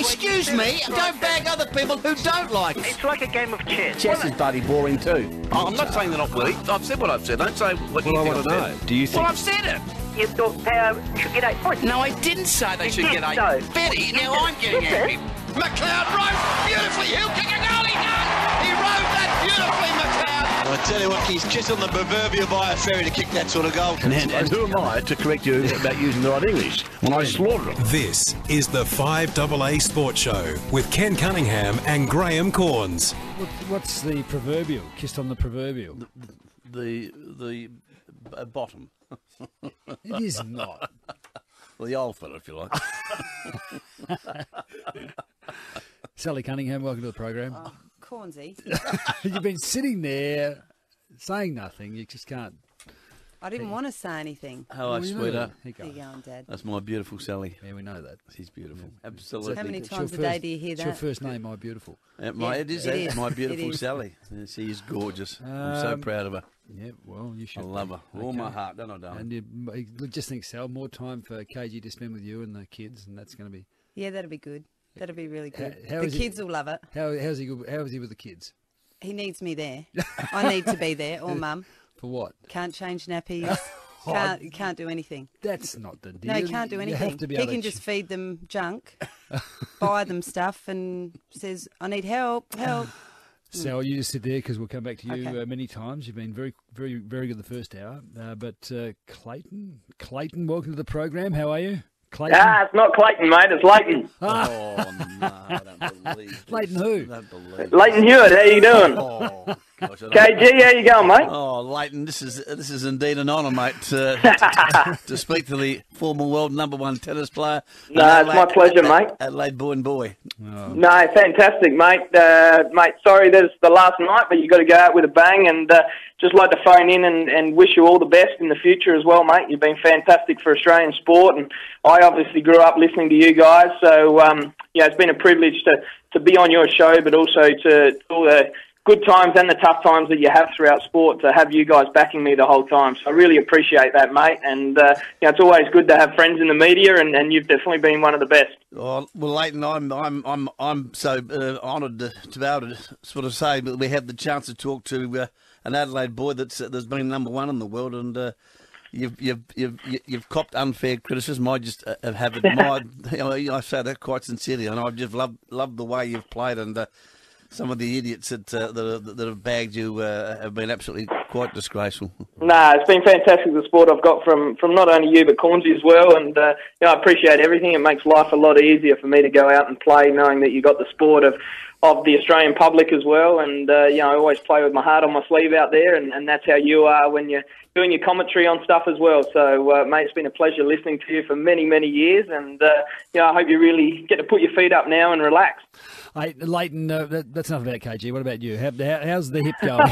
Excuse me, don't bag other people who don't like it. It's like a game of chess. Chess is bloody boring too. Oh, I'm not saying they're not willing. I've said what I've said. Don't say what you think I want to know. Do you think... Well, I've said it. You thought Power should get 8 points. No, I didn't say they should get 8. No. Betty, now I'm getting angry. McLeod rode beautifully. He'll kick a goal. He done. He rode that beautifully, McLeod. I tell you what, he's just on the proverbial wire ferry to kick that sort of goal. And who am I to correct you about using the right English when I slaughter them? This is the Fiveaa Sports Show with Ken Cunningham and Graham Corns. What's the proverbial? Kissed on the proverbial. The bottom. It is not. Well, the old fella, if you like. Sally Cunningham, welcome to the program. Cornesy. You've been sitting there saying nothing. You just can't. I didn't want to say anything. Hello, sweetheart. How you going, Dad? That's my beautiful Sally. Yeah, we know that. She's beautiful. Yeah. Absolutely. How many times a day do you hear that? It's your first name, My Beautiful. It is my beautiful Sally. She is gorgeous. I'm so proud of her. Yeah, well, you should. I love her. All my heart, don't I, darling? And you just think, Sal, more time for KG to spend with you and the kids, and that's going to be... Yeah, that'll be good. That'll be really good. How the kids will love it. How's he good? How is he with the kids? He needs me there. I need to be there, or Mum. For what? Can't change nappies. Can't do anything. That's not the deal. No, he can't do anything. He can just feed them junk, buy them stuff, and says, "I need help, help." So you just sit there because we'll come back to you many times. You've been very, very, very good the first hour. But Clayton, welcome to the program. How are you, Clayton? It's not Clayton, mate. It's Leighton. Oh, no, I don't believe this. Leighton who? I don't believe Leighton Hewitt, how you doing? Oh, gosh, KG, how you going, mate? Oh, Leighton, this is indeed an honour, mate, to speak to the former world #1 tennis player. No, it's my pleasure, mate. Adelaide born boy. Oh. No, fantastic, mate. Mate, sorry that it's the last night, but you've got to go out with a bang, and just like to phone in and wish you all the best in the future as well, mate. You've been fantastic for Australian sport, and I obviously grew up listening to you guys, so it's been a privilege to be on your show, but also to all the good times and the tough times that you have throughout sport, to have you guys backing me the whole time. So I really appreciate that, mate. And it's always good to have friends in the media, and you've definitely been one of the best. Oh, well, Leighton, I'm so honoured to be able to sort of say that we had the chance to talk to an Adelaide boy that's been #1 in the world, and you've copped unfair criticism. I just have admired. I say that quite sincerely, and I've just loved the way you've played, and some of the idiots that have bagged you have been absolutely quite disgraceful. Nah, it's been fantastic, the support I've got from not only you but Cornesy as well, and I appreciate everything. It makes life a lot easier for me to go out and play, knowing that you got the support of the Australian public as well, and I always play with my heart on my sleeve out there, and that's how you are when you're doing your commentary on stuff as well. So, mate, it's been a pleasure listening to you for many, many years, and I hope you really get to put your feet up now and relax. Hey, Leighton, that's enough about KG. What about you? How's the hip going?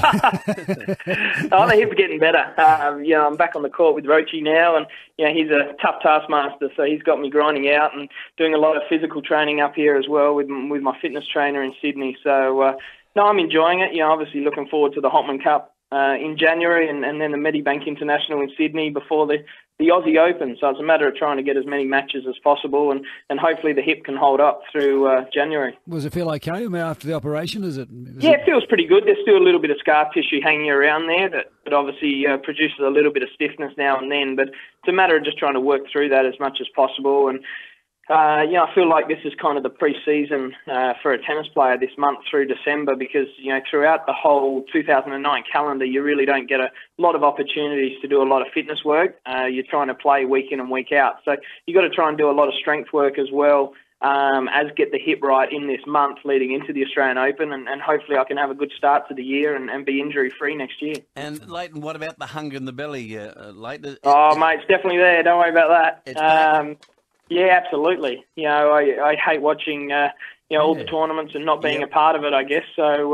The hip's getting better. I'm back on the court with Rochi now, and he's a tough taskmaster, so he's got me grinding out and doing a lot of physical training up here as well with my fitness trainer in Sydney. So, I'm enjoying it. Obviously looking forward to the Hopman Cup in January, and then the Medibank International in Sydney before the Aussie Open. So it's a matter of trying to get as many matches as possible, and hopefully the hip can hold up through January. Was it feel okay after the operation? It feels pretty good. There's still a little bit of scar tissue hanging around there that obviously produces a little bit of stiffness now and then, but it's a matter of just trying to work through that as much as possible. And I feel like this is kind of the pre-season for a tennis player this month through December, because throughout the whole 2009 calendar you really don't get a lot of opportunities to do a lot of fitness work. You're trying to play week in and week out, so you've got to try and do a lot of strength work as well as get the hip right in this month leading into the Australian Open, and hopefully I can have a good start to the year and be injury-free next year. And Leighton, what about the hunger in the belly, Leighton? Mate, it's definitely there. Don't worry about that. Yeah, absolutely. I hate watching all the tournaments and not being a part of it, I guess. So,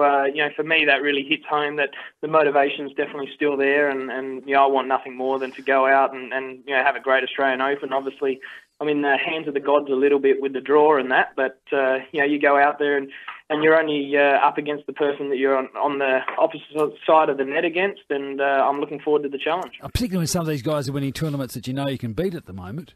for me, that really hits home that the motivation's definitely still there, and I want nothing more than to go out and have a great Australian Open. Obviously, I'm in the hands of the gods a little bit with the draw and that, but you go out there and you're only up against the person that you're on the opposite side of the net against, and I'm looking forward to the challenge. Particularly when some of these guys are winning tournaments that you can beat at the moment.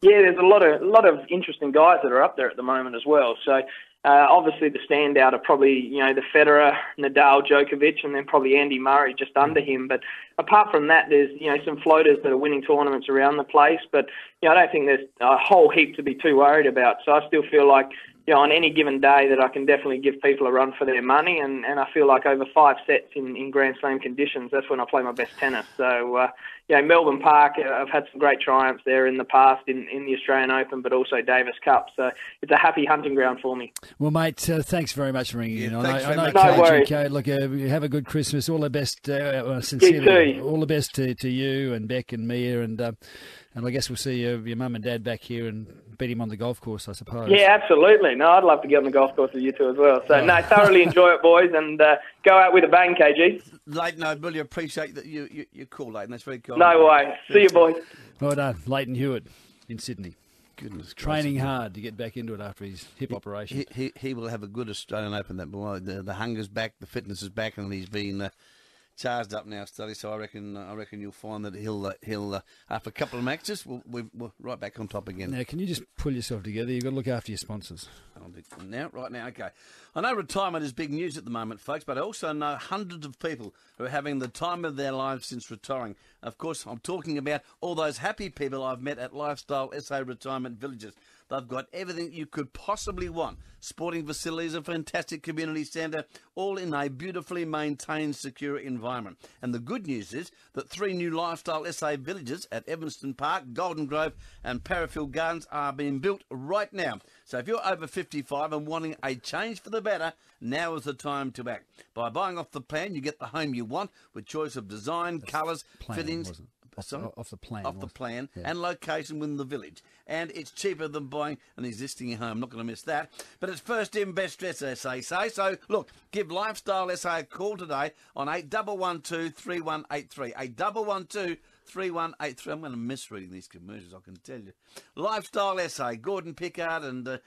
Yeah, there's a lot of interesting guys that are up there at the moment as well. So obviously the standout are probably the Federer, Nadal, Djokovic, and then probably Andy Murray just under him. But apart from that, there's some floaters that are winning tournaments around the place. But I don't think there's a whole heap to be too worried about. So I still feel like on any given day that I can definitely give people a run for their money, and I feel like over 5 sets in Grand Slam conditions, that's when I play my best tennis. So, Melbourne Park, I've had some great triumphs there in the past in the Australian Open, but also Davis Cup. So it's a happy hunting ground for me. Well, mate, thanks very much for ringing in. I know, no worries. Look, have a good Christmas. All the best, sincerely. All the best to you and Beck and Mia, and I guess we'll see your mum and dad back here and beat him on the golf course, I suppose. Yeah, absolutely. No, I'd love to get on the golf course with you two as well. So, thoroughly enjoy it, boys, and go out with a bang, KG. Leighton, I really appreciate that you call, Leighton. That's very kind. No way. See you, boys. Well done. Leighton Hewitt in Sydney. Goodness, training hard to get back into it after his hip operation. He will have a good Australian Open. That boy, the hunger's back, the fitness is back, and he's been charged up now, Studdy. So I reckon you'll find that he'll after a couple of matches, we're right back on top again. Now, can you just pull yourself together? You've got to look after your sponsors. Right now, okay. I know retirement is big news at the moment, folks, but I also know hundreds of people who are having the time of their lives since retiring. Of course, I'm talking about all those happy people I've met at Lifestyle SA Retirement Villages. They've got everything you could possibly want. Sporting facilities, a fantastic community centre, all in a beautifully maintained, secure environment. And the good news is that 3 new Lifestyle SA villages at Evanston Park, Golden Grove and Parafield Gardens are being built right now. So if you're over 55 and wanting a change for the better, now is the time to act. By buying off the plan, you get the home you want with choice of design, colours, fittings. Off the plan, yeah. And location within the village. And it's cheaper than buying an existing home. Not going to miss that. But it's first in, best dress, as they say. So, look, give Lifestyle SA a call today on 8112-3183. 8112-3183. I'm going to miss reading these commercials, I can tell you. Lifestyle SA, Gordon Pickard and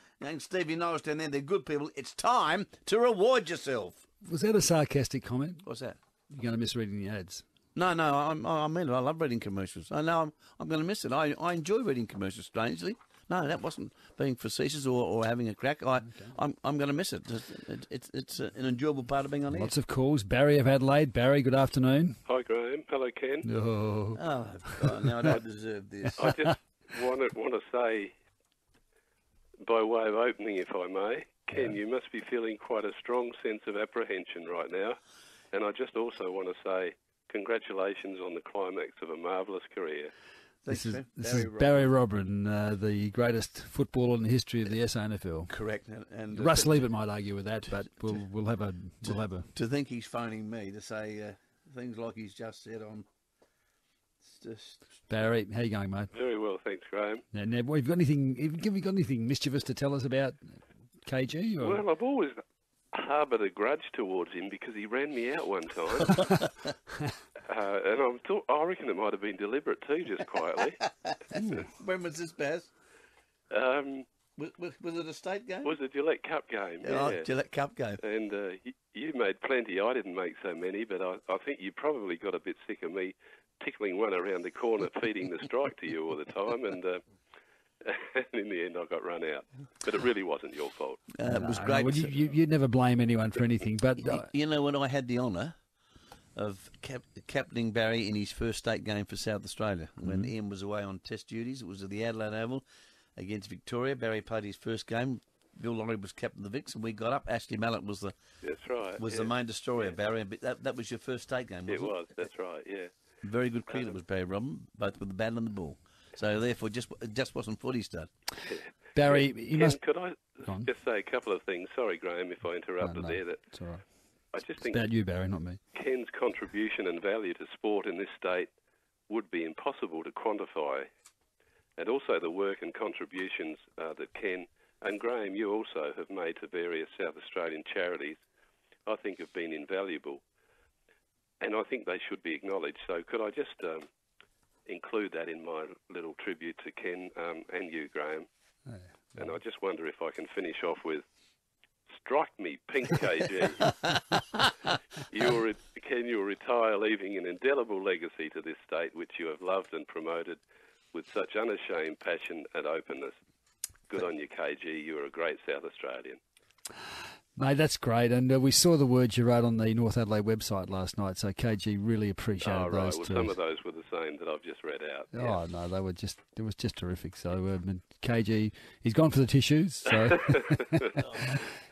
Stevie Norris down there. They're good people. It's time to reward yourself. Was that a sarcastic comment? What's that? You're going to miss reading the ads. No, I mean it. I love reading commercials. I know I'm going to miss it. I enjoy reading commercials, strangely. No, that wasn't being facetious or having a crack. I'm going to miss it. It's an enjoyable part of being on air. Lots of calls. Barry of Adelaide. Barry, good afternoon. Hi, Graham. Hello, Ken. Oh God, now I don't deserve this. I just want to say, by way of opening, if I may, Ken, you must be feeling quite a strong sense of apprehension right now. And I just also want to say, congratulations on the climax of a marvellous career. This is Barry Robran, the greatest footballer in the history of the SANFL. Correct. And Russ Leavitt might argue with that, but we'll have a. To think he's phoning me to say things like he's just said on. Barry, how you going, mate? Very well, thanks, Graham. Now, have you got anything mischievous to tell us about KG? Or? Well, I've always harboured a grudge towards him because he ran me out one time. And I reckon it might have been deliberate too, just quietly. When was this, Baz? Was it a state game? It was a Gillette Cup game, Gillette Cup game. And you made plenty. I didn't make so many, but I think you probably got a bit sick of me tickling one around the corner, feeding the strike to you all the time, and in the end I got run out. But it really wasn't your fault. It was great. Well, you never blame anyone for anything, but... You know, when I had the honour of captaining Barry in his first state game for South Australia, when Ian was away on test duties, it was at the Adelaide Oval against Victoria. Barry played his first game. Bill Laurie was captain of the Vicks, and we got up. Ashley Mallett was the the main destroyer, Barry. But that was your first state game, wasn't it? It was, that's right, yeah. Very good cricketer was Barry Robran, both with the bat and the ball. So therefore, it just wasn't footy stud. Barry, could I just say a couple of things? Sorry, Graham, if I interrupted there. It's all right. I just think it's about you, Barry, not me. Ken's contribution and value to sport in this state would be impossible to quantify. And also the work and contributions that Ken and Graham, you also have made to various South Australian charities, I think have been invaluable. And I think they should be acknowledged. So could I just include that in my little tribute to Ken and you, Graham? Oh, yeah. And I just wonder if I can finish off with, strike me pink, KG. Ken, you'll retire leaving an indelible legacy to this state which you have loved and promoted with such unashamed passion and openness. Good on you, KG. You're a great South Australian. Mate, that's great. And we saw the words you wrote on the North Adelaide website last night, so KG really appreciated those too. Some of those were the same that I've just read out. Oh, no, they were just, it was just terrific. So, KG, he's gone for the tissues, so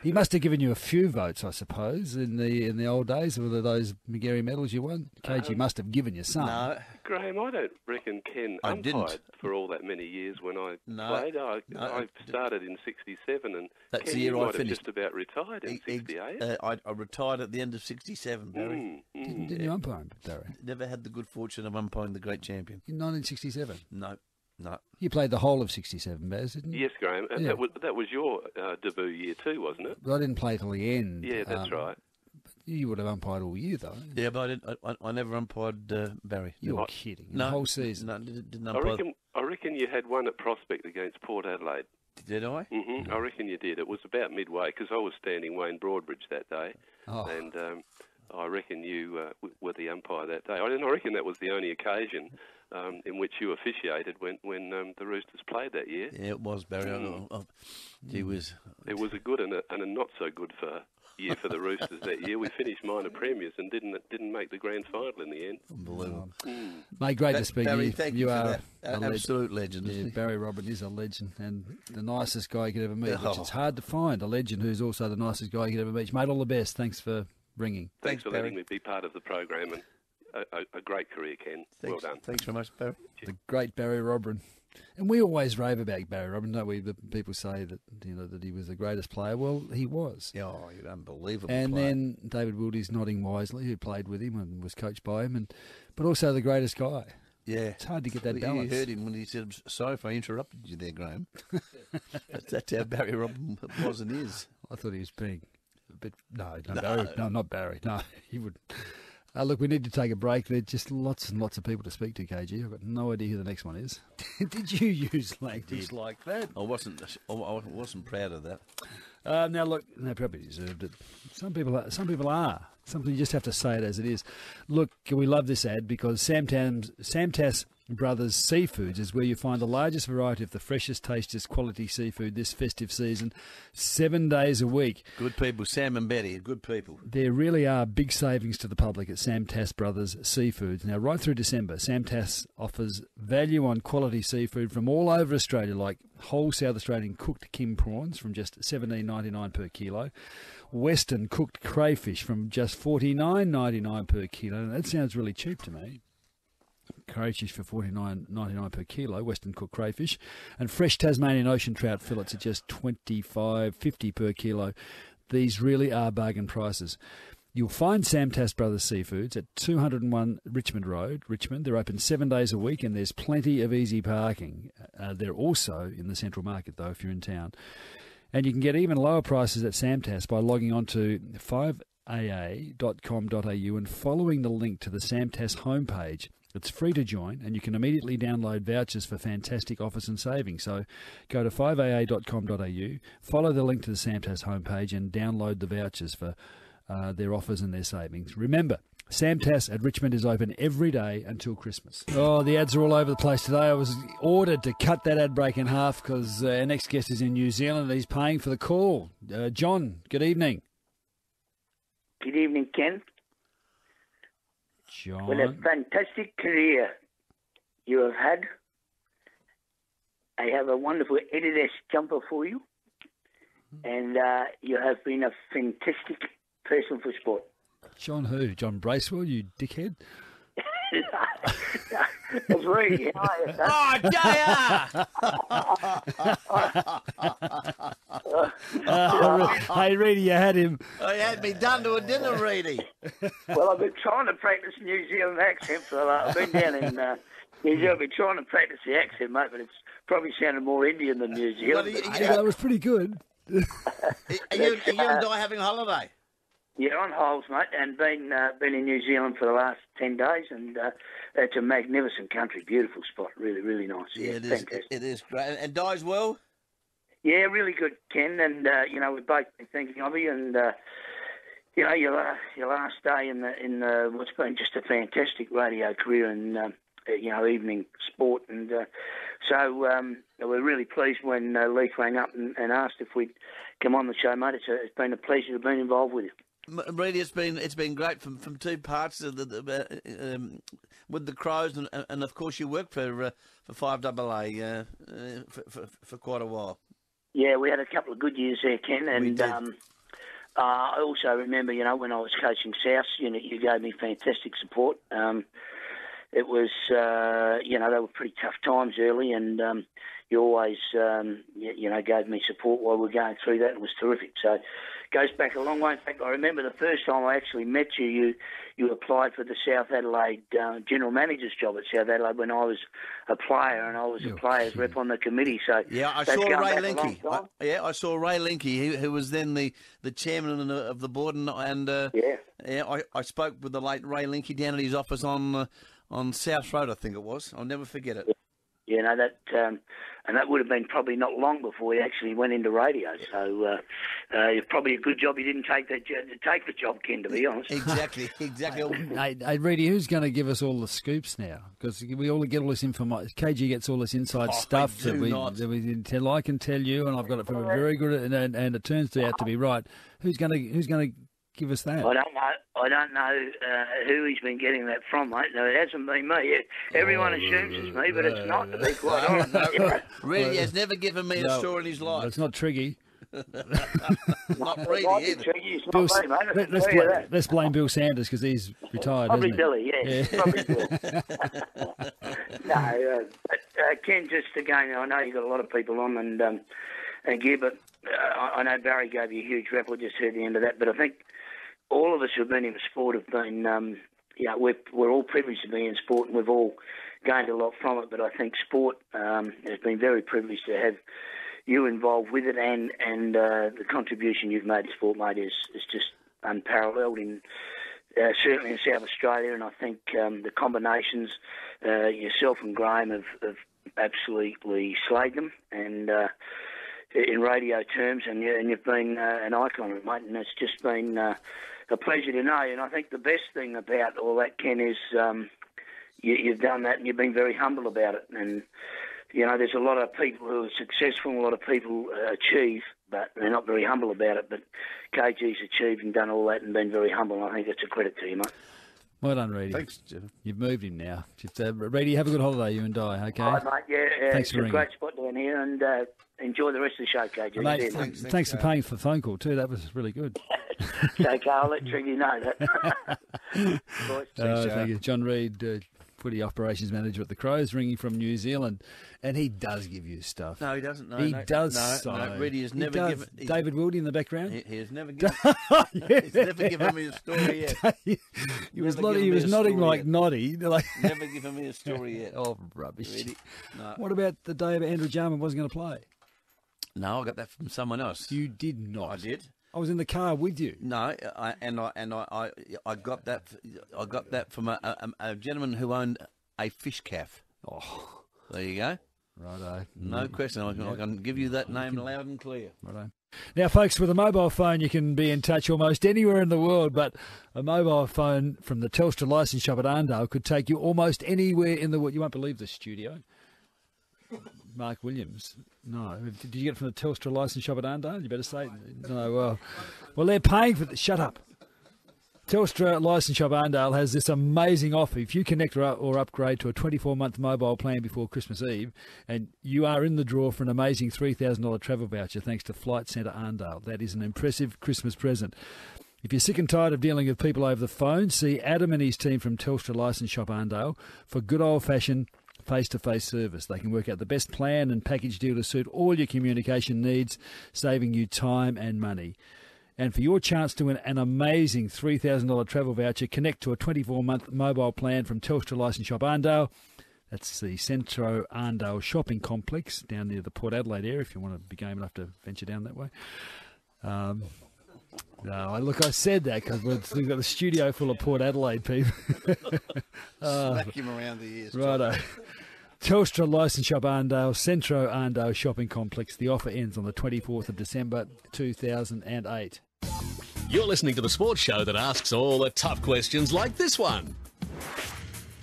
he must have given you a few votes, I suppose, in the old days. Were those McGarry medals you won? KG must have given you some. No. Graham, I don't reckon Ken umpired for all that many years when I played. I started in 67 and that's Ken, the year you I might have finished. just about retired in 68. I retired at the end of 67, Barry. Didn't you umpire, Barry? Never had the good fortune of umpiring the great champion. In 1967? No. You played the whole of 67, Baz, didn't you? Yes, Graham. And that was your debut year too, wasn't it? But I didn't play till the end. Yeah, that's right. You would have umpired all year, though. Yeah, but I never umpired Barry. You're kidding. No, the whole season. No, didn't umpire. I reckon you had one at Prospect against Port Adelaide. Did I? Mm-hmm. I reckon you did. It was about midway because I was standing Wayne Broadbridge that day, and I reckon you were the umpire that day. I reckon that was the only occasion in which you officiated when the Roosters played that year. Yeah, it was, Barry. It was a good and a not so good year for the Roosters that year. We finished minor premiers and didn't make the grand final in the end. Unbelievable. Mate, great to speak to Barry, you. thank you for are that. An absolute legend. Yeah, Barry Robran is a legend and the nicest guy you could ever meet, which it's hard to find, a legend who's also the nicest guy you could ever meet. Mate, all the best. Thanks for ringing. Thanks for letting me be part of the program, and a great career, Ken. Well done. Thanks very much, Barry. The great Barry Robran. And we always rave about Barry Robran, don't we? The people say that that he was the greatest player. Well, he was. Yeah, you're unbelievable. And player. then David Wildy's nodding wisely, who played with him and was coached by him, but also the greatest guy. Yeah, it's hard to get that balance. You heard him when he said, "Sorry if I interrupted you there, Graham." that's how Barry Robran was and is. I thought he was being a bit. No, Barry. No, not Barry. No, he would. Look, we need to take a break. There's just lots and lots of people to speak to, KG. I've got no idea who the next one is. Did you use language like that? I wasn't proud of that. Now, look, they probably deserved it. Some people are. Something you just have to say it as it is. Look, we love this ad because Samtas Brothers Seafoods is where you find the largest variety of the freshest, tastiest quality seafood this festive season, 7 days a week. Good people, Sam and Betty, good people. There really are big savings to the public at Samtas Brothers Seafoods. Now, right through December, Samtas offers value on quality seafood from all over Australia, like whole South Australian cooked Kim prawns from just $17.99 per kilo, Western cooked crayfish from just $49.99 per kilo. Now, that sounds really cheap to me. Crayfish for $49.99 per kilo, Western cooked crayfish, and fresh Tasmanian ocean trout fillets at just $25.50 per kilo. These really are bargain prices. You'll find Samtas Brothers Seafoods at 201 Richmond Road, Richmond. They're open 7 days a week and there's plenty of easy parking. They're also in the Central Market, though, if you're in town. And you can get even lower prices at Samtas by logging on to fiveaa.com.au and following the link to the Samtas homepage. It's free to join, and you can immediately download vouchers for fantastic offers and savings. So go to fiveaa.com.au, follow the link to the Samtas homepage, and download the vouchers for their offers and their savings. Remember, Samtas at Richmond is open every day until Christmas. Oh, the ads are all over the place today. I was ordered to cut that ad break in half because our next guest is in New Zealand and he's paying for the call. John, good evening. Good evening, Ken. John. What a fantastic career you have had. I have a wonderful Adidas jumper for you. And you have been a fantastic person for sport. John who? John Bracewell, you dickhead? It's Reedy. Oh, hey, Reedy, you had him. I had me done to a dinner, Reedy. Well, I've been trying to practice New Zealand accent for I've been down in New Zealand. I've been trying to practice the accent, mate, but it's probably sounded more Indian than New Zealand. That was pretty good. Are you and I having a holiday? Yeah, on holes, mate, and been in New Zealand for the last 10 days, and it's a magnificent country, beautiful spot, really, really nice. Yeah, it is. Fantastic. It is great. And Di's well? Yeah, really good, Ken, and we've both been thinking of you, and your last day in what's been just a fantastic radio career, and evening sport. And so we're really pleased when Leith rang up and asked if we'd come on the show, mate. It's been a pleasure to be involved with you. Reedy, it's been great from two parts of with the Crows, and of course you worked for Fiveaa for quite a while. Yeah, we had a couple of good years there, Ken, and I also remember, when I was coaching South, you gave me fantastic support. It was, they were pretty tough times early, and you always, gave me support while we were going through that. It was terrific. So it goes back a long way. In fact, I remember the first time I actually met you, you applied for the South Adelaide general manager's job at South Adelaide when I was a player, and I was a players rep on the committee. So yeah, I saw Ray Linky. I saw Ray Linky, who was then the chairman of the board, and I spoke with the late Ray Linky down at his office on South Road, I think it was. I'll never forget it. Yeah, and that would have been probably not long before he actually went into radio. So it's probably a good job he didn't take the job, Ken, to be honest. Exactly. Hey, Reedy, who's going to give us all the scoops now? Because we all get all this information. KG gets all this inside stuff that we tell. I can tell you, and I've got it from a very good, and it turns out to be right. Who's going to give us that? I don't know who he's been getting that from, mate. No, it hasn't been me. Everyone assumes it's me, but it's not, to be quite honest. Really, has never given me a story in his life. It's not Triggy. Not Reedy either. Let's blame Bill Sanders because he's retired. Probably Billy, yeah. Probably Bill. No, Ken, just again, I know you've got a lot of people on and gear, but I know Barry gave you a huge rep. I just heard the end of that, but I think all of us who've been in sport have been, we're all privileged to be in sport, and we've all gained a lot from it. But I think sport has been very privileged to have you involved with it, and the contribution you've made to sport, mate, is just unparalleled in certainly in South Australia. And I think the combinations, yourself and Graham have absolutely slayed them, and in radio terms, and you've been an icon, mate, and it's just been a pleasure to know. And I think the best thing about all that, Ken, is you've done that, and you've been very humble about it. And there's a lot of people who are successful, a lot of people achieve, but they're not very humble about it. But KG's achieved and done all that and been very humble, and I think it's a credit to you, mate. Well done, Reedy. Thanks, Jim. You've moved him now. Just, Reedy, have a good holiday, you and Di, okay? All right, mate. Yeah, thanks it's a great spot down here, and enjoy the rest of the show, KG. Mate, thanks for paying for the phone call, too. That was really good. It's okay, I'll let Triggy know that. Thank you. John Reedy, footy operations manager at the Crows, ringing from New Zealand, and he does give you stuff. No, he doesn't. No, he does. No, Reedy has never given. David Wildy in the background. He has never given. He's never given me a story yet. He was nodding like Noddy. Never given me a story yet. Oh, rubbish. Reedy. No. What about the day that Andrew Jarman wasn't going to play? No, I got that from someone else. You did not. I did. I was in the car with you. No, I got that. I got that from a gentleman who owned a fish cafe. Oh, there you go. Righto. No question. I can give you that name loud and clear. Righto. Now, folks, with a mobile phone, you can be in touch almost anywhere in the world, but a mobile phone from the Telstra licence shop at Arndale could take you almost anywhere in the world. You won't believe the studio. Mark Williams. No. Did you get it from the Telstra licence shop at Arndale? You better say. No, well, they're paying for shut up. Telstra licence shop Arndale has this amazing offer. If you connect or upgrade to a 24-month mobile plan before Christmas Eve, and you are in the draw for an amazing $3,000 travel voucher thanks to Flight Centre Arndale. That is an impressive Christmas present. If you're sick and tired of dealing with people over the phone, see Adam and his team from Telstra licence shop Arndale for good old-fashioned face-to-face service. They can work out the best plan and package deal to suit all your communication needs, saving you time and money. And for your chance to win an amazing $3,000 travel voucher, connect to a 24-month mobile plan from Telstra licence shop Arndale. That's the Centro Arndale shopping complex down near the Port Adelaide area, if you want to be game enough to venture down that way. No, look, I said that because we've got the studio full of Port Adelaide people. Smack him around the ears. Righto. Telstra licence shop Arndale, Centro Arndale shopping complex. The offer ends on the 24th of December 2008. You're listening to the sports show that asks all the tough questions like this one.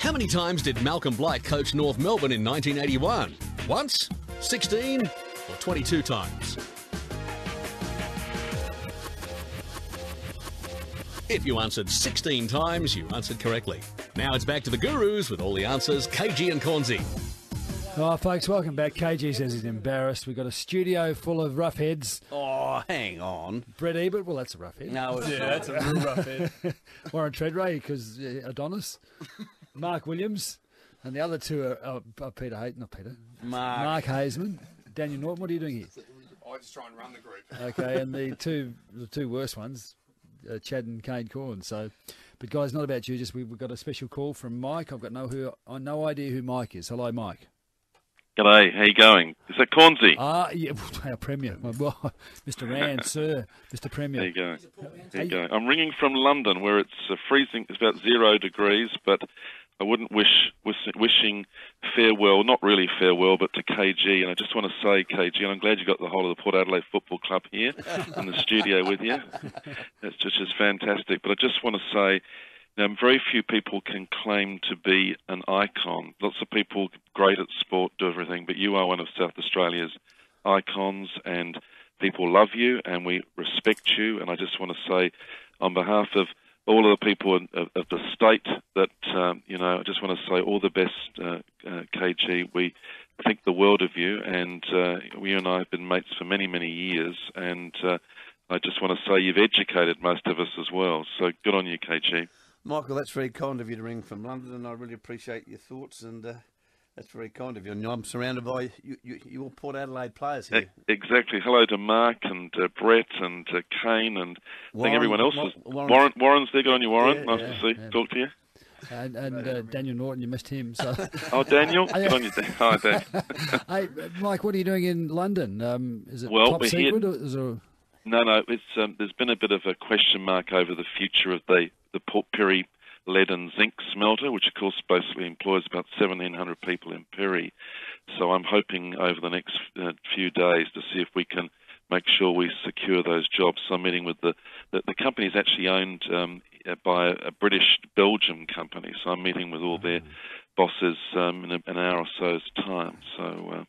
How many times did Malcolm Blight coach North Melbourne in 1981? Once, 16 or 22 times? If you answered 16 times, you answered correctly. Now it's back to the Gurus with all the answers, KG and Cornesy. Oh, folks, welcome back. KG says he's embarrassed. We've got a studio full of rough heads. Oh, hang on. Brett Ebert, well, that's a rough head. No, it's not. That's a real rough head. Warren Treadray, because Adonis. Mark Williams. And the other two are Peter Hayden, not Peter. Mark Hazeman. Daniel Norton, what are you doing here? I just try and run the group. Okay, and the two worst ones, Chad and Kane Corn. So, but guys, not about you. Just we've got a special call from Mike. I've got no idea who Mike is. Hello, Mike. G'day, how you going? Is that Cornesy? Yeah, our Premier. Well, Mr. Rand, sir, Mr. Premier. There you go. There you go. I'm ringing from London, where it's freezing. It's about 0 degrees, but I wouldn't wishing farewell, not really farewell, but to KG. And I just want to say, KG, and I'm glad you got the whole of the Port Adelaide Football Club here in the studio with you. It's just fantastic. But I just want to say, very few people can claim to be an icon. Lots of people great at sport, do everything, but you are one of South Australia's icons, and people love you, and we respect you. And I just want to say, on behalf of all of the people of the state, that I just want to say all the best, KG. We think the world of you, and you and I have been mates for many, many years, and I just want to say you've educated most of us as well. So good on you, KG. Michael, that's very kind of you to ring from London, and I really appreciate your thoughts, and that's very kind of you. And I'm surrounded by you all Port Adelaide players here. Exactly. Hello to Mark and Brett and Kane, and I think everyone else is. Warren's there. Good on you, Warren. Nice to see. Talk to you. And Daniel Norton, you missed him. So. Oh, Daniel. Good on you. Hi, Dan. Hey, Mike, what are you doing in London? Is it top secret? No. It's there's been a bit of a question mark over the future of the Port Pirie lead and zinc smelter, which of course basically employs about 1,700 people in Pirie. So I'm hoping over the next few days to see if we can make sure we secure those jobs. So I'm meeting with the company is actually owned by a British-Belgium company. So I'm meeting with all their bosses in an hour or so's time. So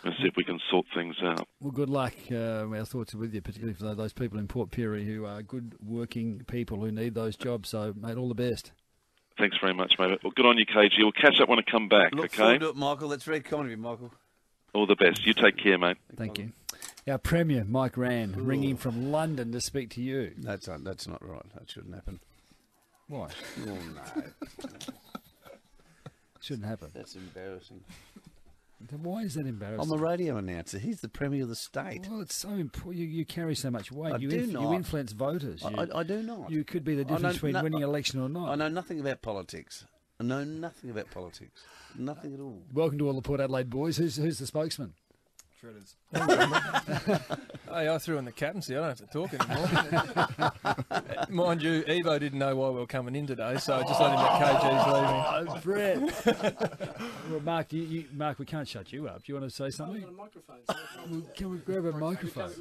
let's see if we can sort things out. Well, good luck. Our thoughts are with you, particularly for those people in Port Pirie who are good working people who need those jobs. So, mate, all the best. Thanks very much, mate. Well, good on you, KG. We'll catch up when I come back, Look okay? forward to it, Michael. That's very kind of you, Michael. All the best. You take care, mate. Thank you. Our Premier, Mike Rand, ringing from London to speak to you. That's not right. That shouldn't happen. Why? Oh, no. Shouldn't happen. That's embarrassing. Why is that embarrassing? I'm a radio announcer. He's the Premier of the state. Well, it's so important. You carry so much weight. You influence voters. I do not. You could be the difference between winning an election or not. I know nothing about politics. I know nothing about politics. Nothing at all. Welcome to all the Port Adelaide boys. Who's the spokesman? Shredders. Hey, I threw in the captaincy. I don't have to talk anymore. Mind you, Evo didn't know why we were coming in today, so I just let him at KG's leaving. Brett. Well, Mark, we can't shut you up. Do you want to say something? I've got a microphone. Well, can we grab a microphone?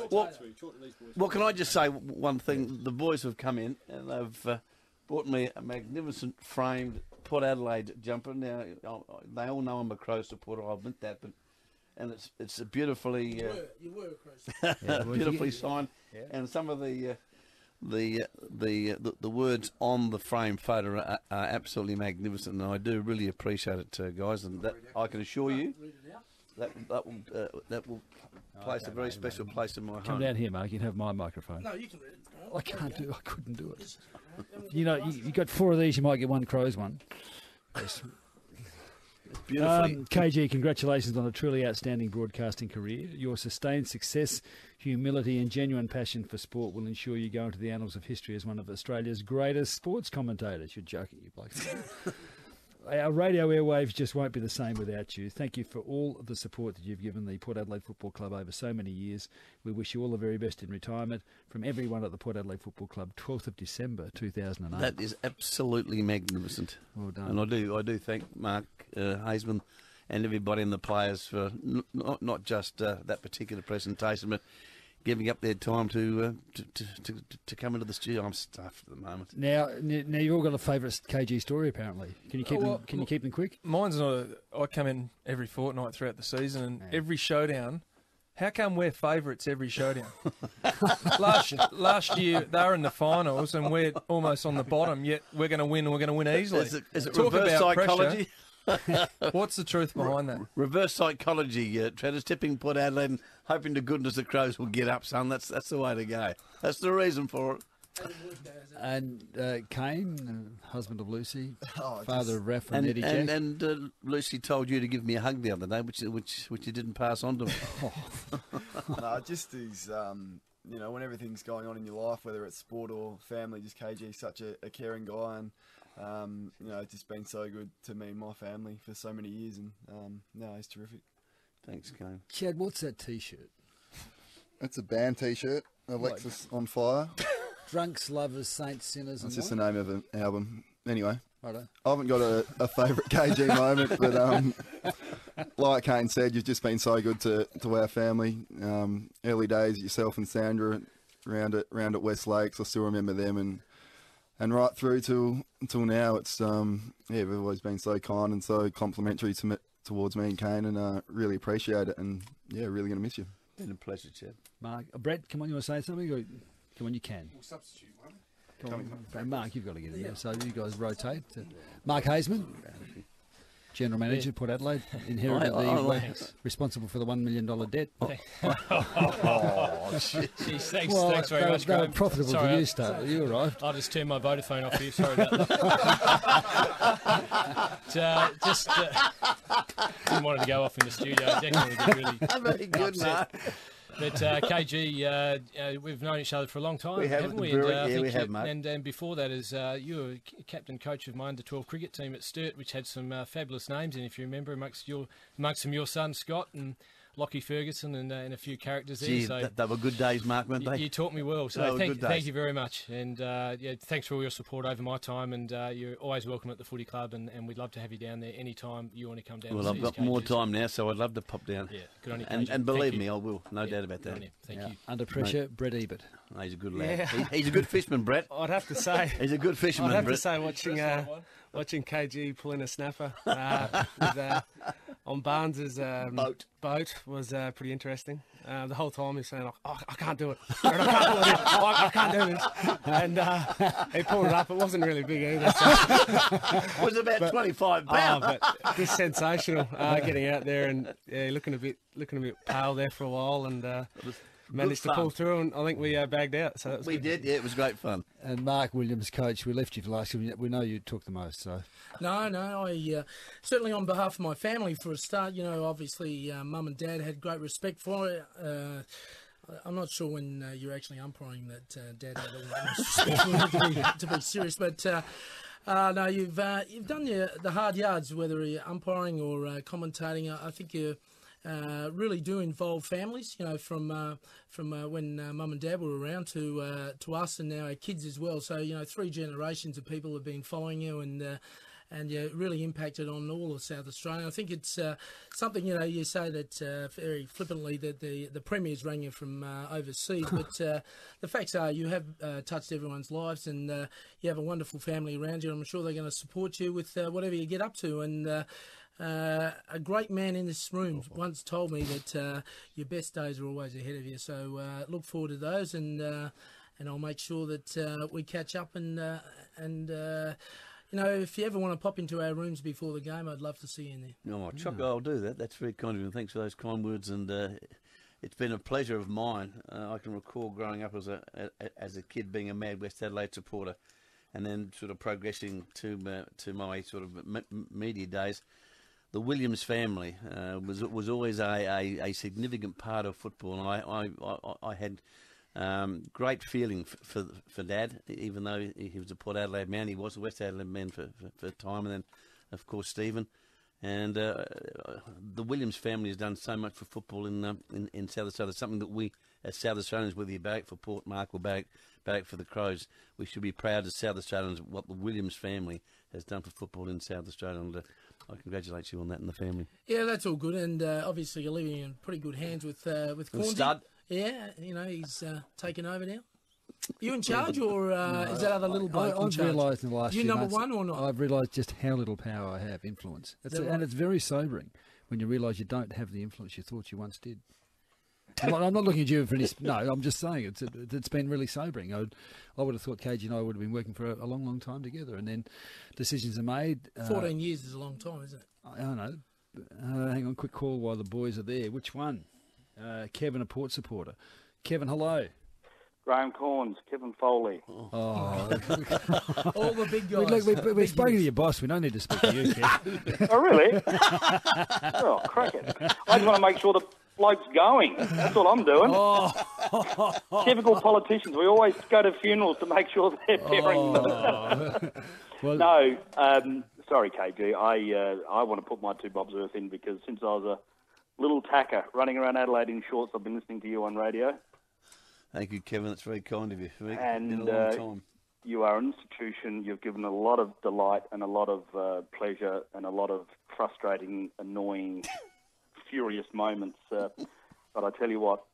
Well, can I just say one thing? The boys have come in and they've brought me a magnificent framed Port Adelaide jumper. Now, they all know I'm a Crows supporter. I'll admit that, but it's a beautifully you were a Crows. beautifully signed, and some of the words on the frame photo are absolutely magnificent, and I do really appreciate it, guys. And that I can assure you that will place a very special place in my home. Come down here, Mark. You can have my microphone. No, you can read it. I couldn't do it. You know, you got 4 of these. You might get one Crows one. KG, congratulations on a truly outstanding broadcasting career. Your sustained success, humility and genuine passion for sport will ensure you go into the annals of history as one of Australia's greatest sports commentators. You're joking, you blokes. Our radio airwaves just won't be the same without you. Thank you for all the support that you've given the Port Adelaide Football Club over so many years. We wish you all the very best in retirement. From everyone at the Port Adelaide Football Club, 12th of December 2008. That is absolutely magnificent. Well done. And I do thank Mark Hazeman and everybody and the players for not just that particular presentation, but giving up their time to come into the studio. I'm stuffed at the moment. Now you've all got a favourite KG story apparently. Can you keep them? Can you keep them quick? Mine's not. I come in every fortnight throughout the season, and every showdown. How come we're favourites every showdown? last year they were in the finals, and we're almost on the bottom. Yet we're going to win. We're going to win easily. Is it Talk reverse about psychology? What's the truth behind that? Reverse psychology, Treaders. Tipping Port Adelaide and hoping to goodness the Crows will get up, son. That's the way to go. That's the reason for it. And Kane, husband of Lucy, father of Raph and Eddie Jack. And Lucy told you to give me a hug the other day, which you didn't pass on to me. No, just these, when everything's going on in your life, whether it's sport or family, just KG's such a caring guy, and it's just been so good to me and my family for so many years, and he's terrific. Thanks, Kane. Chad, what's that T-shirt? It's a band T-shirt, Alexis on Fire. Drunks, lovers, saints, sinners. That's just the name of an album. Anyway, righto. I haven't got a favourite KG moment, but like Kane said, you've just been so good to our family. Early days, yourself and Sandra round at West Lakes, I still remember them, and right through until now, it's we've always been so kind and so complimentary towards me and Kane, and really appreciate it, and really going to miss you. Been a pleasure, Chad. Mark, Brett, come on, you want to say something? Or, come on, you can. We'll substitute one. Come on, Mark, you've got to get in there. So you guys rotate. Mark Hazeman, General Manager, Port Adelaide, inherited responsible for the $1 million debt. Jeez, thanks very much, they were Graham. profitable Sorry, for you, Star. You arrived. I just turned my Vodafone off here. Sorry about that. Didn't want it to go off in the studio. Definitely get really very good, upset. But KG, we've known each other for a long time, haven't we? We have, mate. And before that, you were captain coach of my under-12 cricket team at Sturt, which had some fabulous names. And if you remember, amongst them, your son Scott and Lockie Ferguson and a few characters there. Gee, they were good days, Mark, weren't they? You taught me well, so thank you very much. And thanks for all your support over my time. And you're always welcome at the footy club, and we'd love to have you down there anytime you want to come down. Well, I've got more time now, so I'd love to pop down. Yeah, good on you, and believe me, I will. No doubt about that. Thank you. Under pressure, Brett Ebert. He's a good lad. Yeah. He's a good fisherman, Brett. I'd have to say. He's a good fisherman, I'd have Brett. to say, watching KG pulling a snapper on Barnes's boat was pretty interesting. The whole time he's saying, I can't do it. I can't do this. And he pulled it up. It wasn't really big either. So. It was about 25 pounds. But just sensational getting out there and looking a bit pale there for a while, and managed to pull through, and I think we bagged out. So we did, it was great fun. And Mark Williams, coach, we left you for last year. We know you took the most, so. No, I certainly on behalf of my family for a start, obviously Mum and Dad had great respect for it. I'm not sure when you're actually umpiring that Dad had all that respect for it, to be serious, but no, you've done the hard yards, whether you're umpiring or commentating. I think you really do involve families, from when Mum and Dad were around to us, and now our kids as well. So 3 generations of people have been following you, and you really impacted on all of South Australia. I think it's something, you say that very flippantly that the Premiers rang you from overseas, but the facts are you have touched everyone's lives, and you have a wonderful family around you. I'm sure they're going to support you with whatever you get up to, and a great man in this room once told me that your best days are always ahead of you. So look forward to those, and I'll make sure that we catch up, and if you ever want to pop into our rooms before the game, I'd love to see you in there. No, Choco, I'll do that. That's very kind of you. Thanks for those kind words, and it's been a pleasure of mine. I can recall growing up as a kid being a mad West Adelaide supporter, and then sort of progressing to my sort of media days. The Williams family was always a significant part of football, and I had great feeling for Dad, even though he was a Port Adelaide man. He was a West Adelaide man for a time, and then of course Stephen, and the Williams family has done so much for football in South Australia. It's something that we as South Australians, whether you back for Port, Mark, or back for the Crows, we should be proud as South Australians what the Williams family has done for football in South Australia, and I congratulate you on that and the family. Yeah, that's all good, and obviously you're leaving in pretty good hands with Cornesy. Yeah, he's taken over now. You in charge, or is that other little bloke in I've charge? realised in the last you few number months, one or not? I've realised just how little power I have, influence. And it's very sobering when you realise you don't have the influence you thought you once did. I'm not looking at you for any... No, I'm just saying it's been really sobering. I would have thought KG and I would have been working for a long, long time together, and then decisions are made. 14 years is a long time, isn't it? I don't know. Hang on, quick call while the boys are there. Which one? Kevin, a Port supporter. Kevin, hello. Graham Corns, Kevin Foley. Oh. All the big guys. We've spoken to your boss. We don't need to speak to you, Kev. Oh, really? Oh, cricket. I just want to make sure the bloke's going. That's all I'm doing. Typical politicians. We always go to funerals to make sure they're burying them. No, sorry, KG. I want to put my 2 bobs worth in because since I was a little tacker running around Adelaide in shorts, I've been listening to you on radio. Thank you, Kevin. That's very kind of you. And been a long time. You are an institution. You've given a lot of delight and a lot of pleasure and a lot of frustrating, annoying, furious moments. But I tell you what,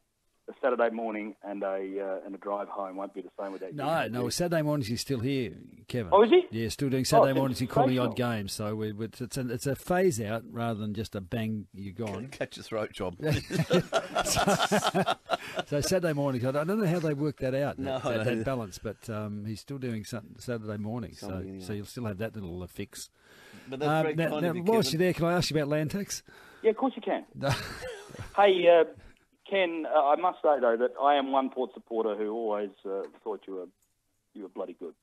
a Saturday morning and a drive home won't be the same without you. No. Saturday mornings he's still here, Kevin. Oh, is he? Yeah, still doing Saturday mornings. He calling odd games. So it's a phase out rather than just a bang, you're gone. Catch a throat job. So Saturday mornings, I don't know how they work that out, that balance, but he's still doing Saturday mornings. So you'll still have that little fix. But that's very kind of you, whilst you're there, can I ask you about land tax? Yeah, of course you can. Hey, Ken, I must say, though, that I am one Port supporter who always thought you were bloody good.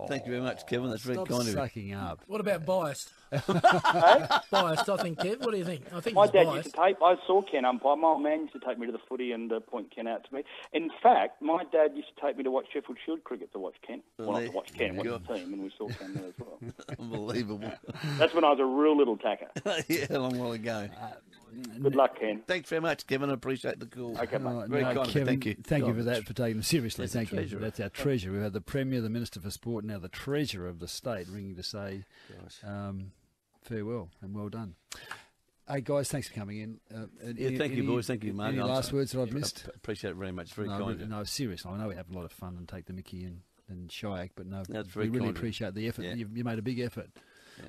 Thank you very much, Kevin. That's very kind of you. Stop sucking up. What about biased? Biased, I think, Kev. What do you think? I think my dad biased. used to I saw Ken umpire. My old man used to take me to the footy and point Ken out to me. In fact, my dad used to take me to watch Sheffield Shield cricket to watch Ken. Well, not to watch Ken, watch the team, and we saw Ken there as well. Unbelievable. That's when I was a real little tacker. Yeah, a long while ago. Good luck, Ken. Thanks very much, Kevin. I appreciate the call. Okay, mate. Very kind of you. Kevin, Thank you. Thank you for that, for taking them seriously. That's Thank you. That's our treasure. We've had the Premier, the Minister for Sport, now the Treasurer of the State ringing to say farewell and well done. Hey, guys, thanks for coming in. Thank you, boys. Thank you, Mark. Any last words that I've missed? Appreciate it very much. Very kind. No, seriously. I know we have a lot of fun and take the mickey and Shayak, but no, That's we very really kind. appreciate the effort. Yeah. You made a big effort.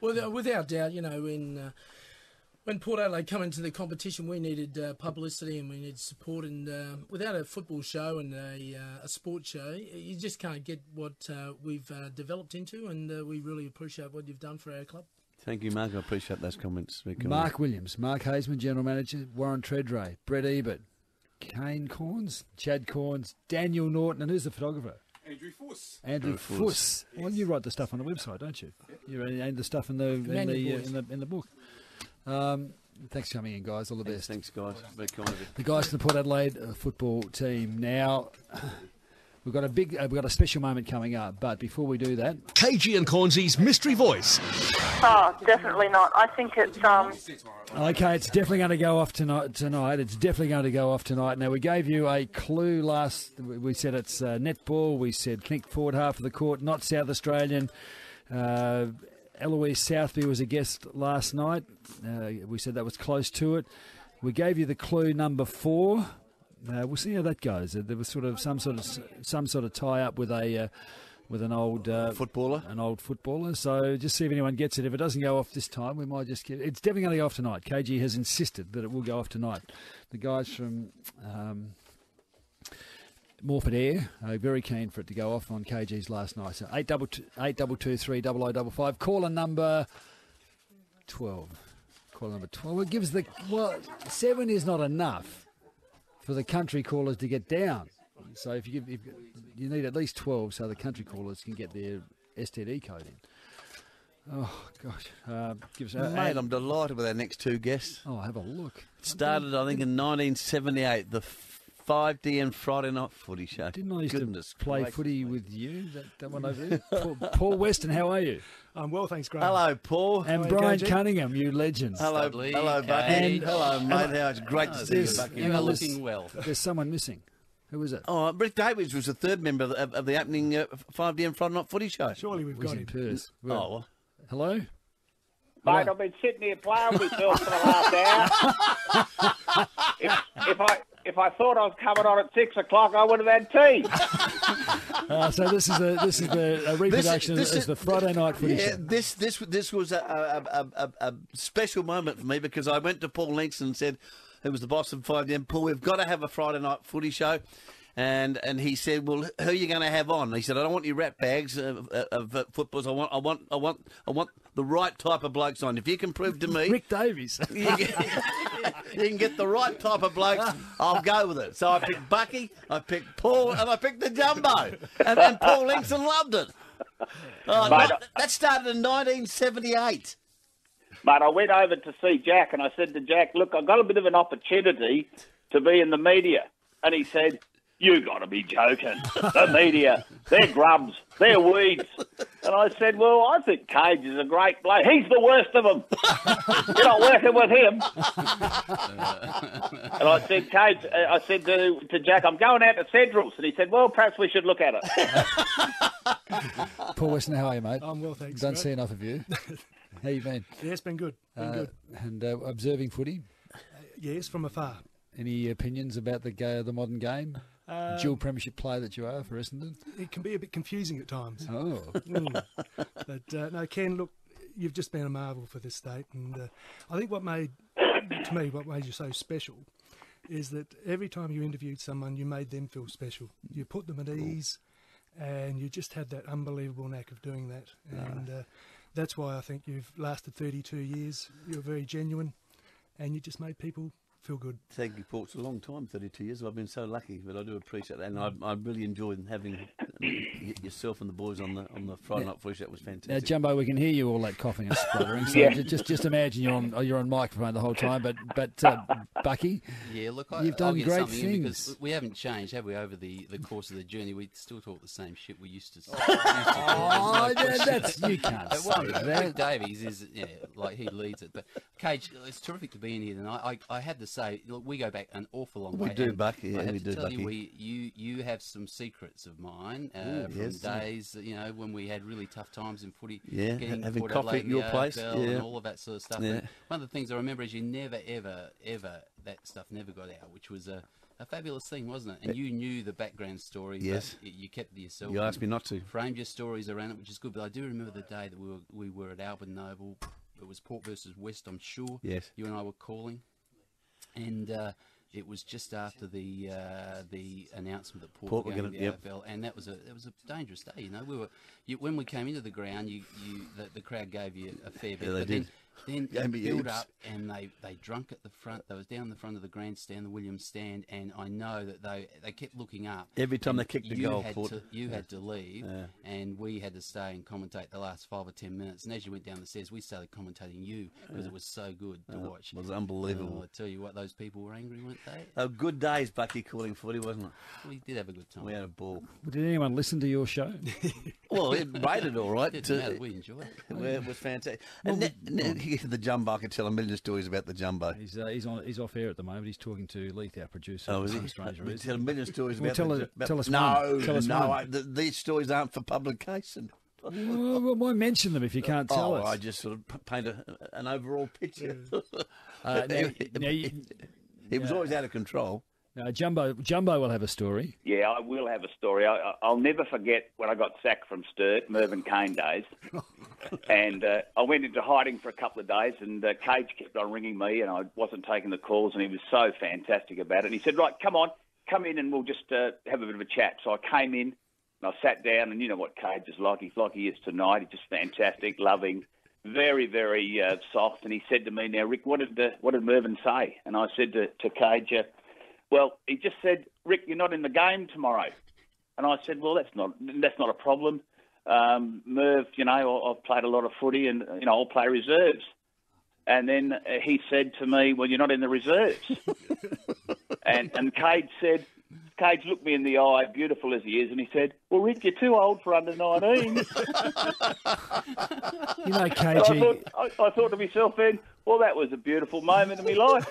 Well, without doubt, when Port Adelaide come into the competition, we needed publicity and we needed support. And without a football show and a sports show, you just can't get what we've developed into. And we really appreciate what you've done for our club. Thank you, Mark. I appreciate those comments. Mark Williams, Mark Hazeman, General Manager, Warren Treadray, Brett Ebert, Kane Corns, Chad Corns, Daniel Norton, and who's the photographer? Andrew Fuss. Well, you write the stuff on the website, don't you? You write the stuff in the book. Thanks for coming in, guys. All the best. Thanks, guys. Very kind of you. The guys from the Port Adelaide football team. Now, we've got a special moment coming up, but before we do that, KG and Cornesy's mystery voice. Oh, definitely not. I think it's Okay, it's definitely going to go off tonight. It's definitely going to go off tonight. Now, we gave you a clue last. We said it's netball. We said think forward half of the court, not South Australian. Eloise Southby was a guest last night. We said that was close to it. We gave you the clue number 4. We'll see how that goes. There was some sort of tie up with an old footballer. So just see if anyone gets it. If it doesn't go off this time, we might just get it. It's definitely going to go off tonight. KG has insisted that it will go off tonight. The guys from Morford Air are very keen for it to go off on KG's last night. So 8223 0055. Caller number 12. Caller number 12. It gives 7 is not enough for the country callers to get down. So if you need at least 12 so the country callers can get their STD code in. Oh, gosh. Mate, I'm delighted with our next 2 guests. Oh, have a look. It started, I think, in 1978, the 5DM Friday Night Footy Show. Didn't I used to play footy with you, that one over there? Paul Weston, how are you? I'm well, thanks, Graham. Hello, Paul. And Brian Cunningham, you legends. Hello, Bucky. Hello, mate. How it's great to see you, Bucky. You're looking well. There's someone missing. Who was it? Oh, Rick Davids was the 3rd member of the opening 5DM Friday Night Footy Show. Surely we've got him. Perth. Well. Hello? Mate, I've been sitting here playing myself for the last hour. if I thought I was coming on at 6 o'clock, I would have had tea. So this is a reproduction of the Friday night footy show. This was a special moment for me because I went to Paul Links and said, who was the boss of 5am, Paul, we've got to have a Friday night footy show. And he said, well, who are you going to have on? He said, I don't want your rat bags of footballers. I want the right type of blokes on. If you can prove to me, Rick Davies, you can get the right type of blokes, I'll go with it. So I picked Bucky, I picked Paul, and I picked the Jumbo. And Paul Linkson loved it. That started in 1978. Mate, I went over to see Jack, and I said to Jack, look, I've got a bit of an opportunity to be in the media. And he said, you got to be joking. The media, they're grubs, they're weeds. And I said, well, I think Cage is a great bloke. He's the worst of them. You're not working with him. And I said, Cage, I said to Jack, I'm going out to Centrals. And he said, well, perhaps we should look at it. Paul Weston, how are you, mate? I'm well, thanks. Don't see enough of you. How you been? Yeah, it's been good. Good. And observing footy? Yes, from afar. Any opinions about the modern game? Dual premiership player that you are for Essendon? It can be a bit confusing at times. Oh. But no, Ken, look, you've just been a marvel for this state. And I think what made you so special is that every time you interviewed someone, you made them feel special. You put them at ease, and you just had that unbelievable knack of doing that. And that's why I think you've lasted 32 years. You're very genuine, and you just made people feel good. Thank you, Paul. It's a long time, 32 years. I've been so lucky, but I do appreciate that. And I really enjoyed having yourself and the boys on the Friday night footy. That was fantastic. Now, Jumbo, we can hear you all that coughing and spluttering. So just imagine you're on microphone the whole time. But Bucky, yeah, look, you've done great things. Because we haven't changed, have we? Over the course of the journey, we still talk the same shit we used to. That's you can't say that. Rick Davies is like he leads it. But Cage, it's terrific to be in here tonight. I had to say, look, we go back an awful long way. We do, Bucky. Yeah, I have we to do, tell Bucky. You have some secrets of mine from days, when we had really tough times in footy. Yeah, getting having Port coffee Adelaide at your place. and all of that sort of stuff. Yeah. And one of the things I remember is you never, ever, ever, that stuff never got out, which was a fabulous thing, wasn't it? And you knew the background story. Yes. But you kept it to yourself. You asked me not to. Framed your stories around it, which is good. But I do remember the day that we were at Albert Noble. It was Port versus West, I'm sure. Yes. You and I were calling. And it was just after the announcement that Port were going to the AFL, and that was a dangerous day. When we came into the ground, the crowd gave you a fair bit. Yeah, they did. Then they built up, and they drunk at the front. They was down the front of the grandstand, the Williams stand, and I know that they kept looking up. Every time they kicked the goal, you had to leave, and we had to stay and commentate the last 5 or 10 minutes. And as you went down the stairs, we started commentating you because it was so good to watch. It was unbelievable. I tell you what, those people were angry, weren't they? They were good days, Bucky, calling footy, wasn't it? We did have a good time. We had a ball. Did anyone listen to your show? Well, it rated all right. It didn't matter. We enjoyed it. It was fantastic. And the Jumbo, I could tell a million stories about the Jumbo. He's off air at the moment. He's talking to Leith, our producer. Oh, is he? Tell a million stories about tell us one. These stories aren't for publication. Well, why mention them if you can't tell us? I just sort of paint an overall picture. He was always out of control. Now, Jumbo will have a story. Yeah, I will have a story. I'll never forget when I got sacked from Sturt, Mervyn Kane days. And I went into hiding for a couple of days, and Cage kept on ringing me, and I wasn't taking the calls, and he was so fantastic about it. And he said, right, come in and we'll just have a bit of a chat. So I came in, and I sat down, and you know what Cage is like. He's like he is tonight. He's just fantastic, loving, very, very soft. And he said to me, now, Rick, what did Mervyn say? And I said to Cage, well, he just said, Rick, you're not in the game tomorrow. And I said, well, that's not a problem. Merv, I've played a lot of footy and, I'll play reserves. And then he said to me, well, you're not in the reserves. and Cage looked me in the eye, beautiful as he is, and he said, well, Rick, you're too old for under 19. KG... I thought to myself then, well, that was a beautiful moment in my life.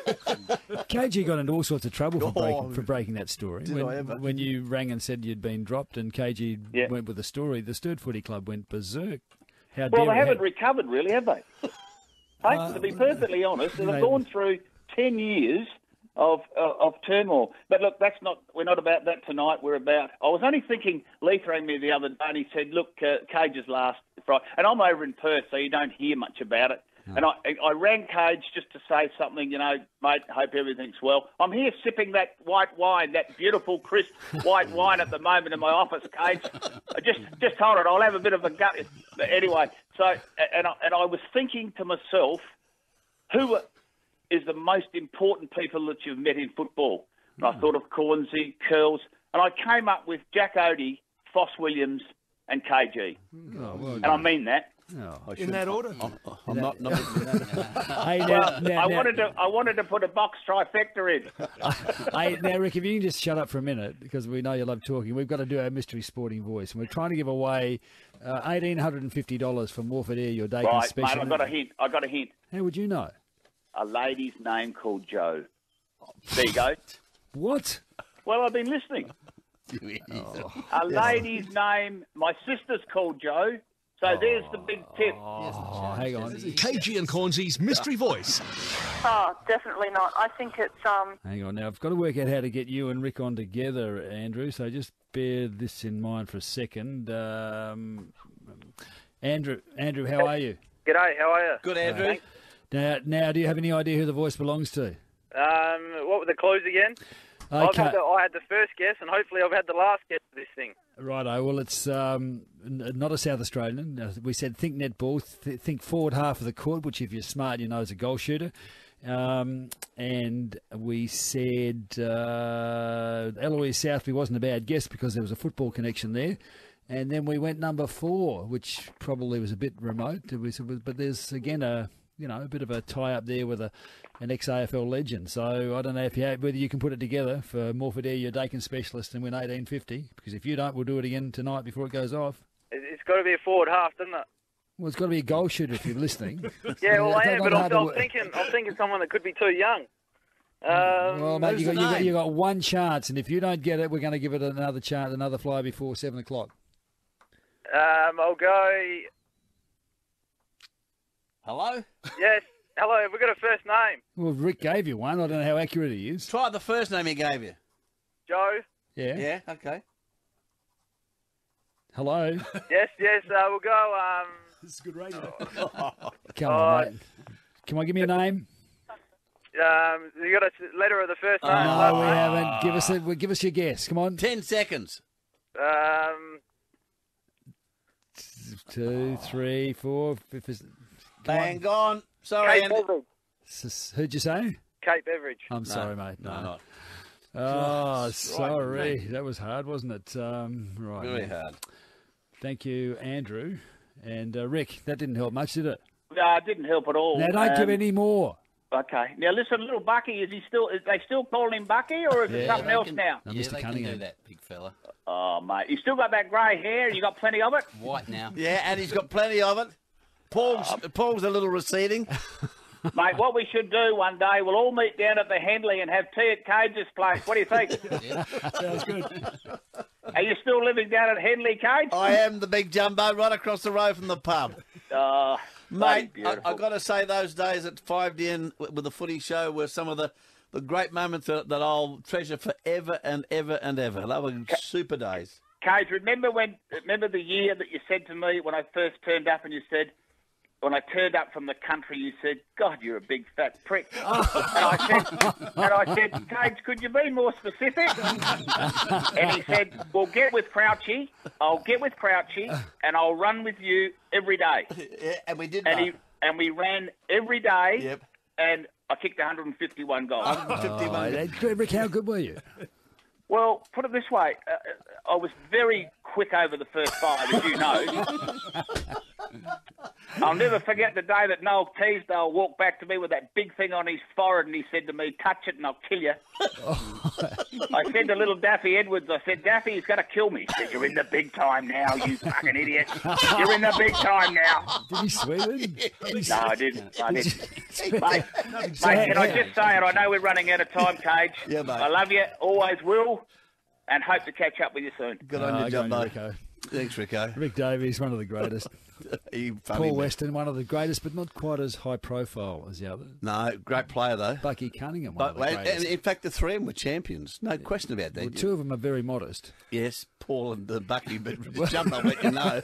KG got into all sorts of trouble for breaking that story. When you rang and said you'd been dropped and KG went with the story, the Sturt Footy Club went berserk. They haven't recovered, really, have they? To be perfectly honest, they've gone through 10 years of turmoil. But look, we're not about that tonight. I was only thinking, Leith rang me the other day and he said, look, Cage is last Friday. And I'm over in Perth, so you don't hear much about it. And I rang Cage just to say something, mate, hope everything's well. I'm here sipping that white wine, that beautiful, crisp white wine at the moment in my office, Cage. Just hold it, I'll have a bit of a gut. But anyway, so, and I was thinking to myself, who is the most important people that you've met in football? And I thought of Cornesy, Curls, and I came up with Jack Odie, Foss Williams, and KG. And I mean that. In that order? I'm not. Hey, I wanted to put a box trifecta in. Hey, now, Rick, if you can just shut up for a minute, because we know you love talking, we've got to do our mystery sporting voice, and we're trying to give away $1,850 for Morford Air, your Dakin Right, special. mate, I got a hint. How would you know? A lady's name called Joe. There you go. What? Well, I've been listening. A lady's name. My sister's called Joe. So there's the big tip. Hang on. KG and Cornesy's mystery voice. Oh, definitely not. I think it's Hang on. Now, I've got to work out how to get you and Rick on together, Andrew, so just bear this in mind for a second. Andrew, how are you? G'day, how are you? Good, Andrew. Now, do you have any idea who the voice belongs to? What were the clues again? Okay. I had the first guess, and hopefully I've had the last guess of this thing. Righto. Well, it's not a South Australian. We said think netball, think forward half of the court, which if you're smart, you know is a goal shooter. And we said Eloise Southby wasn't a bad guess because there was a football connection there. And then we went number 4, which probably was a bit remote. But there's, again, a bit of a tie-up there with an ex-AFL legend. So I don't know whether you can put it together for Morford Air, your Dakin specialist, and win $1,850. Because if you don't, we'll do it again tonight before it goes off. It's got to be a forward half, doesn't it? Well, it's got to be a goal shooter if you're listening. Yeah, well, I am, but I'm thinking someone that could be too young. Well, mate, you got one chance, and if you don't get it, we're going to give it another chance, another fly before 7 o'clock. I'll go... Hello? Yes. Hello, have we got a first name? Well, Rick gave you one. I don't know how accurate he is. Try the first name he gave you. Joe? Yeah. Yeah, okay. Yes, Hello? we'll go... This is good radio. Come on, mate. Come on, give me a name. You got a letter of the first name? No, we haven't. Give us your guess. Come on. 10 seconds. 2, 3, 4. Bang, gone. Sorry, Kate Beveridge. Who'd you say? Kate Beveridge. I'm sorry, mate. No, not. Oh, sorry. That was hard, wasn't it? Right. Very hard. Thank you, Andrew. And Rick, that didn't help much, did it? No, it didn't help at all. Now, don't give any more. Okay. Now, listen, little Bucky, is they still calling him Bucky, or is it something else now? Yeah, Mr. Cunningham. Can do that, big fella. Oh, mate. He's still got that grey hair, and you got plenty of it? White now. Yeah, and he's got plenty of it. Paul's a little receding. Mate, what we should do one day, we'll all meet down at the Henley and have tea at Cage's place. What do you think? Yeah, sounds good. Are you still living down at Henley, Cage? I am, the big jumbo, right across the road from the pub. Mate, I've got to say those days at 5DN with the footy show were some of the great moments that I'll treasure forever and ever and ever. They were super days. Cage, remember the year that you said to me when I first turned up and you said, when I turned up from the country, you said, God, you're a big fat prick. and I said, Cage, could you be more specific? And he said, well, get with Crouchy. I'll get with Crouchy and I'll run with you every day. Yeah, and we did. And we ran every day. Yep. And I kicked 151 goals. 151. Rick, how good were you? Well, put it this way. I was very quick over the first 5, as you know. I'll never forget the day that Noel Teasdale walked back to me with that big thing on his forehead and he said to me, touch it and I'll kill you. I said to little Daffy Edwards, I said, Daffy, he's going to kill me. He said, you're in the big time now, you fucking idiot. You're in the big time now. Did he swear then? No, I didn't. Mate, can I just say it? I know we're running out of time, Cage. Yeah, mate. I love you, always will, and hope to catch up with you soon. Good on you, Jumbo. Thanks, Rico. Rick Davies, one of the greatest. Paul Weston, one of the greatest, but not quite as high profile as the other. No, great player though. Bucky Cunningham, one of the greatest. And in fact, the three of them were champions. No question about that. Well, two of them are very modest. Yes, Paul and Bucky, but jump, I'll let you know.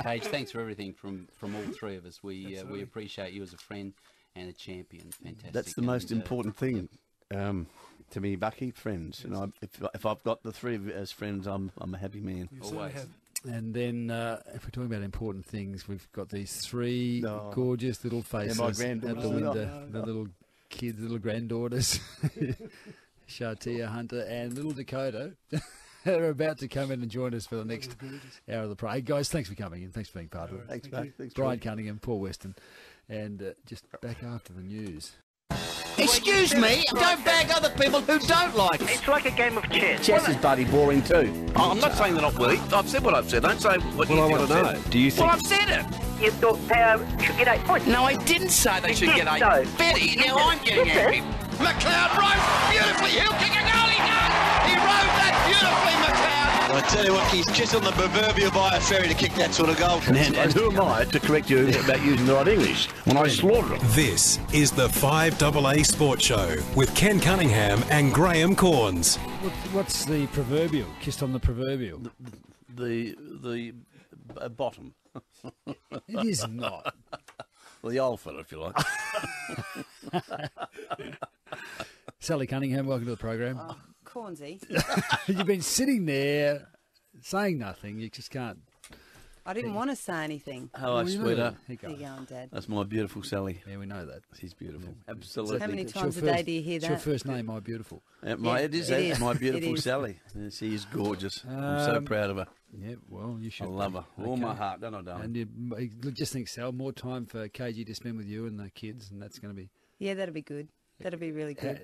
Cage, thanks for everything from all three of us. We appreciate you as a friend and a champion. Fantastic. That's the most important thing to me, Bucky. Friends, and if I've got the three of you as friends, I'm a happy man. Always. And then, if we're talking about important things, we've got these three gorgeous little faces at the window. The little kids, little granddaughters, Shartia, Hunter, and little Dakota. They're about to come in and join us for the next hour of the parade. Hey guys, thanks for coming in. Thanks for being part of it. Thanks, mate. Thanks, Brian Cunningham, Paul Weston, and just back after the news. Excuse me, don't bag other people who don't like it. It's like a game of chess. Chess is bloody boring too. Oh, I'm not saying they're not worthy. I've said what I've said. Don't say what you think. Well, I want to know. Do you think... Well, I've said it. You thought Power should get 8 points. No, I didn't say they should get 8. No. Betty, now I'm getting angry. McLeod rode beautifully. He'll kick a goal. He does. He rode that beautifully, McLeod. I tell you what, he's just on the proverbial by a ferry to kick that sort of goal. And who am I to correct you about using the right English when I slaughter them? This is the Fiveaa Sports Show with Ken Cunningham and Graham Corns. What's the proverbial? Kissed on the proverbial. The bottom. It is not. Well, the old fella, if you like. Sally Cunningham, welcome to the program. Oh, Cornesy. You've been sitting there saying nothing. You just can't. I didn't want to say anything. Hello, sweetheart. How you going, Dad? That's my beautiful Sally. Yeah, we know that. She's beautiful. Yeah. Absolutely. How many times a day do you hear that? It's your first name, My Beautiful. It is my beautiful Sally. Yeah, she is gorgeous. I'm so proud of her. Yeah, well, you should. I love her. Okay. All my heart, don't I, darling? And you just think, Sal, more time for KG to spend with you and the kids, and that's going to be... Yeah, that'll be good. That'll be really good.